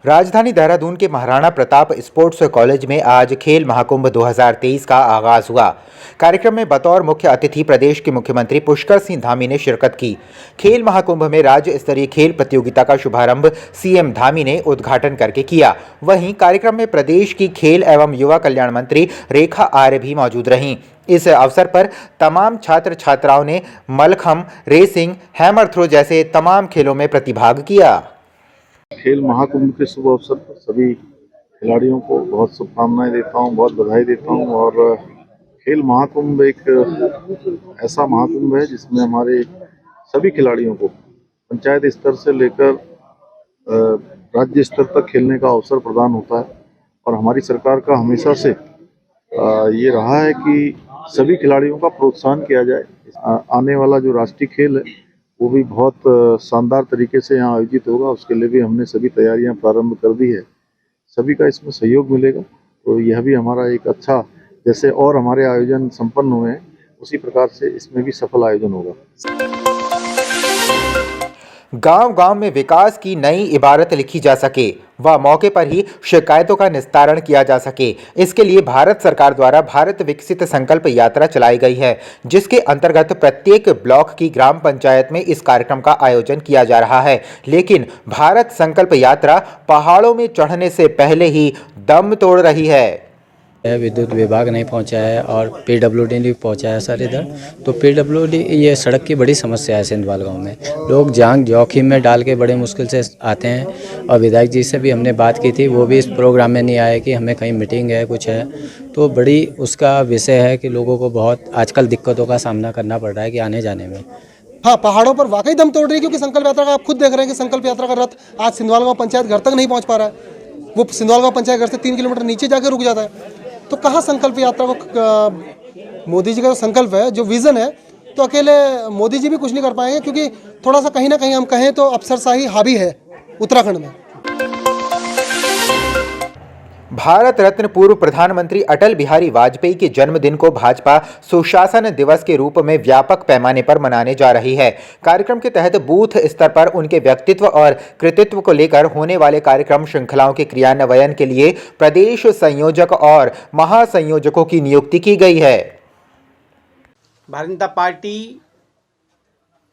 राजधानी देहरादून के Maharana Pratap sports college में आज खेल महाकुंभ 2023 का आगाज हुआ। कार्यक्रम में बतौर मुख्य अतिथि प्रदेश के मुख्यमंत्री पुष्कर सिंह धामी ने शिरकत की। खेल महाकुंभ में राज्य स्तरीय खेल प्रतियोगिता का शुभारंभ सीएम धामी ने उद्घाटन करके किया। वहीं कार्यक्रम में प्रदेश की खेल एवं युवा कल्याण मंत्री रेखा आर्य भी मौजूद रहीं। इस अवसर पर तमाम छात्र छात्राओं ने मलखंभ, रेसिंग, हैमर थ्रो जैसे तमाम खेलों में प्रतिभाग किया। खेल महाकुंभ के शुभ अवसर पर सभी खिलाड़ियों को बहुत शुभकामनाएं देता हूं, बहुत बधाई देता हूं। और खेल महाकुंभ एक ऐसा महाकुंभ है जिसमें हमारे सभी खिलाड़ियों को पंचायत स्तर से लेकर राज्य स्तर तक खेलने का अवसर प्रदान होता है। और हमारी सरकार का हमेशा से ये रहा है कि सभी खिलाड़ियों का प्रोत्साहन किया जाए। आने वाला जो राष्ट्रीय खेल है वो भी बहुत शानदार तरीके से यहाँ आयोजित होगा। उसके लिए भी हमने सभी तैयारियां प्रारंभ कर दी है। सभी का इसमें सहयोग मिलेगा तो यह भी हमारा एक अच्छा, जैसे और हमारे आयोजन संपन्न हुए हैं उसी प्रकार से इसमें भी सफल आयोजन होगा। गांव-गांव में विकास की नई इबारत लिखी जा सके व मौके पर ही शिकायतों का निस्तारण किया जा सके, इसके लिए भारत सरकार द्वारा भारत विकसित संकल्प यात्रा चलाई गई है, जिसके अंतर्गत प्रत्येक ब्लॉक की ग्राम पंचायत में इस कार्यक्रम का आयोजन किया जा रहा है। लेकिन भारत संकल्प यात्रा पहाड़ों में चढ़ने से पहले ही दम तोड़ रही है। विद्युत विभाग नहीं पहुंचा है और पीडब्ल्यूडी नहीं पहुंचा है सर इधर। तो पीडब्ल्यूडी, ये सड़क की बड़ी समस्या है सिंधवाल गांव में। लोग जान जोखिम में डाल के बड़े मुश्किल से आते हैं। और विधायक जी से भी हमने बात की थी, वो भी इस प्रोग्राम में नहीं आए कि हमें कहीं मीटिंग है, कुछ है। तो बड़ी उसका विषय है कि लोगों को बहुत आजकल दिक्कतों का सामना करना पड़ रहा है कि आने जाने में। हाँ, पहाड़ों पर वाकई दम तोड़ रही है, क्योंकि संकल्प यात्रा का आप खुद देख रहे हैं कि संकल्प यात्रा का रथ आज सिंधवाल गाँव पंचायत घर तक नहीं पहुँच पा रहा है। वो सिंधवाल गाँव पंचायत घर से 3 किलोमीटर नीचे जाकर रुक जाता है। तो कहाँ संकल्प यात्रा को, मोदी जी का जो संकल्प है, जो विज़न है, तो अकेले मोदी जी भी कुछ नहीं कर पाएंगे, क्योंकि थोड़ा सा कहीं ना कहीं हम कहें तो अफसरशाही हावी है उत्तराखंड में। भारत रत्न पूर्व प्रधानमंत्री अटल बिहारी वाजपेयी के जन्मदिन को भाजपा सुशासन दिवस के रूप में व्यापक पैमाने पर मनाने जा रही है। कार्यक्रम के तहत बूथ स्तर पर उनके व्यक्तित्व और कृतित्व को लेकर होने वाले कार्यक्रम श्रृंखलाओं के क्रियान्वयन के लिए प्रदेश संयोजक और महासंयोजकों की नियुक्ति की गई है। भारतीय जनता पार्टी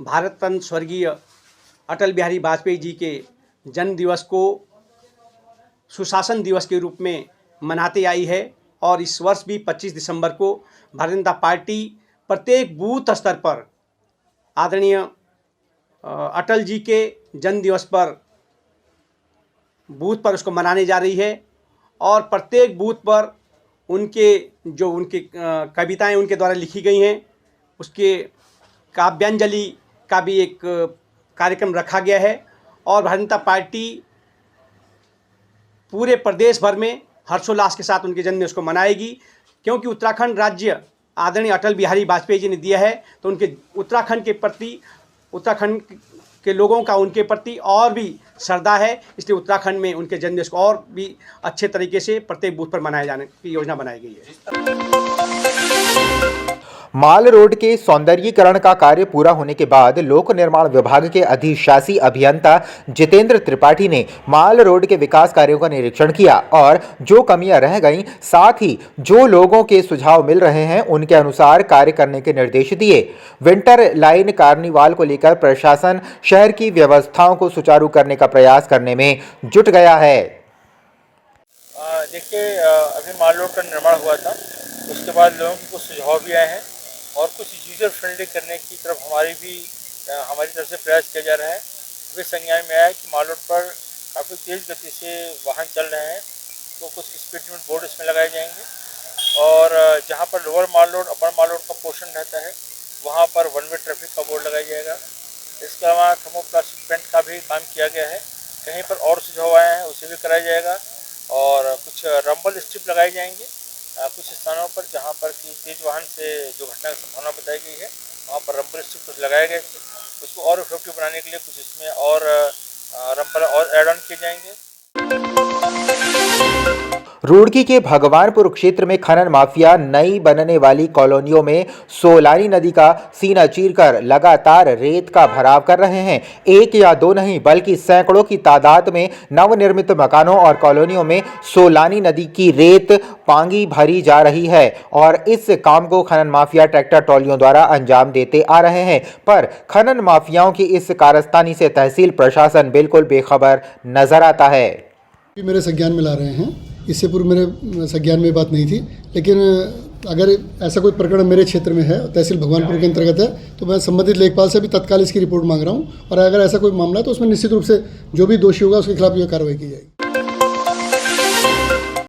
भारत रत्न स्वर्गीय अटल बिहारी वाजपेयी जी के जन्म दिवस को सुशासन दिवस के रूप में मनाते आई है। और इस वर्ष भी 25 दिसंबर को भारतीय जनता पार्टी प्रत्येक बूथ स्तर पर आदरणीय अटल जी के जन्म दिवस पर बूथ पर उसको मनाने जा रही है। और प्रत्येक बूथ पर उनके कविताएं उनके द्वारा लिखी गई हैं, उसके काव्यांजलि का भी एक कार्यक्रम रखा गया है। और भारतीय जनता पार्टी पूरे प्रदेश भर में हर्षोल्लास के साथ उनके जन्मदिन को मनाएगी, क्योंकि उत्तराखंड राज्य आदरणीय अटल बिहारी वाजपेयी जी ने दिया है। तो उनके उत्तराखंड के प्रति, उत्तराखंड के लोगों का उनके प्रति और भी श्रद्धा है। इसलिए उत्तराखंड में उनके जन्मदिन को और भी अच्छे तरीके से प्रत्येक बूथ पर मनाए जाने की योजना बनाई गई है। माल रोड के सौंदर्यीकरण का कार्य पूरा होने के बाद लोक निर्माण विभाग के अधिशासी अभियंता जितेंद्र त्रिपाठी ने माल रोड के विकास कार्यों का निरीक्षण किया और जो कमियां रह गईं, साथ ही जो लोगों के सुझाव मिल रहे हैं, उनके अनुसार कार्य करने के निर्देश दिए। विंटर लाइन कार्निवाल को लेकर प्रशासन शहर की व्यवस्थाओं को सुचारू करने का प्रयास करने में जुट गया है। देखिए, अभी माल रोड का निर्माण हुआ था, उसके बाद लोगों के कुछ सुझाव भी आए हैं और कुछ यूजर फ्रेंडली करने की तरफ हमारी तरफ से प्रयास किया जा रहा है। वे संज्ञान में आया है कि माल रोड पर काफ़ी तेज़ गति से वाहन चल रहे हैं, तो कुछ स्पीड लिमिट बोर्ड इसमें लगाए जाएंगे। और जहां पर लोअर माल रोड, अपर माल रोड का पोर्शन रहता है, वहां पर वन वे ट्रैफिक का बोर्ड लगाया जाएगा। इसके अलावा थर्मोप्लास्टिक पेंट का भी काम किया गया है। कहीं पर और सुझाव आए हैं उसे भी कराया जाएगा। और कुछ रंबल स्ट्रिप लगाए जाएंगे कुछ स्थानों पर, जहां पर कि तेज वाहन से जो घटना की संभावना बताई गई है, वहां पर रंबल स्ट्रिप कुछ लगाए गए थे। उसको और इफेक्टिव बनाने के लिए कुछ इसमें और रंबल और ऐड ऑन किए जाएंगे। रुड़की के भगवानपुर क्षेत्र में खनन माफिया नई बनने वाली कॉलोनियों में सोलानी नदी का सीना चीरकर लगातार रेत का भराव कर रहे हैं। एक या दो नहीं बल्कि सैकड़ों की तादाद में नवनिर्मित मकानों और कॉलोनियों में सोलानी नदी की रेत पांगी भरी जा रही है और इस काम को खनन माफिया ट्रैक्टर ट्रॉलियों द्वारा अंजाम देते आ रहे हैं। पर खनन माफियाओं की इस कारस्तानी से तहसील प्रशासन बिल्कुल बेखबर नजर आता है। मेरे संज्ञान में ला रहे हैं, इससे पूर्व मेरे संज्ञान में बात नहीं थी, लेकिन अगर ऐसा कोई प्रकरण मेरे क्षेत्र में है, तहसील भगवानपुर के अंतर्गत है, तो मैं संबंधित लेखपाल से भी तत्काल इसकी रिपोर्ट मांग रहा हूं और अगर ऐसा कोई मामला है तो उसमें निश्चित रूप से जो भी दोषी होगा उसके खिलाफ कार्रवाई की जाएगी।